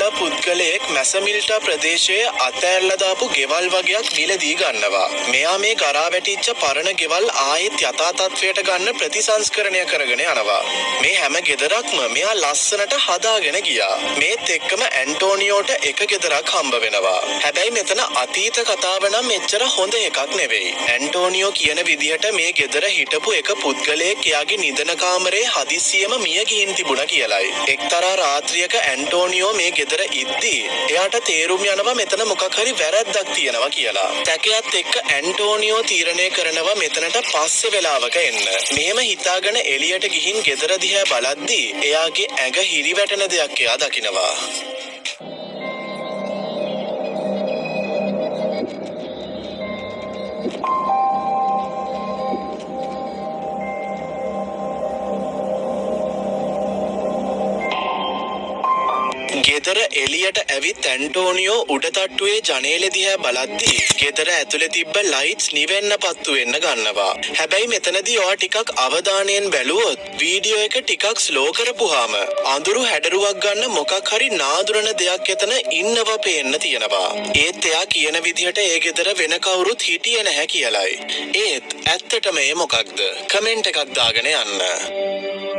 කළ පුද්ගලයෙක් මැසමිල්ටා ප්‍රදේශයේ අතෑරලා දාපු ගෙවල් වගේක් මිලදී ගන්නවා. මෙයා මේ ගරා වැටිච්ච පරණ ගෙවල් ආයෙත් යථා තත්ත්වයට ගන්න ප්‍රතිසංස්කරණය කරගෙන යනවා. මේ හැම ගෙදරක්ම මෙයා ලස්සනට හදාගෙන ගියා. මේත් එක්කම ඇන්ටෝනියෝට එක ගෙදරක් හම්බ වෙනවා. හැබැයි මෙතන අතීත කතාව නම් මෙච්චර හොඳ එකක් නෙවෙයි. ඇන්ටෝනියෝ කියන විදිහට මේ ගෙදර හිටපු එක පුද්ගලයෙක් එයාගේ නිදන කාමරේ හදිස්සියෙම මිය ගිහින් තිබුණා කියලයි. එක්තරා රාත්‍රියක ඇන්ටෝනියෝ මේ ගෙදර ඉද්දී එයාට තේරුම් යනවා මෙතන මොකක් හරි වැරද්දක් තියෙනවා කියලා. සැකයත් එක්ක ඇන්ටෝනියෝ තීරණය කරනවා මෙතනට පස්සේ වෙලාවක එන්න. මෙහෙම හිතාගෙන එළියට ගිහින් ගෙදර දිහා බලද්දී එයාගේ ඇඟ හිරිවැටෙන දෙයක් එයා දකිනවා. ගෙදර එළියට ඇවිත් ඇන්ටෝනියෝ උඩ තට්ටුවේ ජනේලෙ දිහා බලද්දී ගෙදර ඇතුලේ තිබ්බ ලයිට්ස් නිවෙන්න පත්තු වෙන්න ගන්නවා. හැබැයි මෙතනදී ඔයා ටිකක් අවධානයෙන් බැලුවොත් වීඩියෝ එක ටිකක් ස්ලෝ කරපුවාම අඳුරු හැඩරුවක් ගන්න මොකක් හරි නාදුරන දෙයක් එතන ඉන්නව පේන්න තියෙනවා. ඒත් එයා කියන විදිහට ඒ ගෙදර වෙන කවුරුත් හිටියේ නැහැ කියලයි. ඒත් ඇත්තටම ඒ මොකක්ද? කමෙන්ට් එකක් දාගෙන යන්න.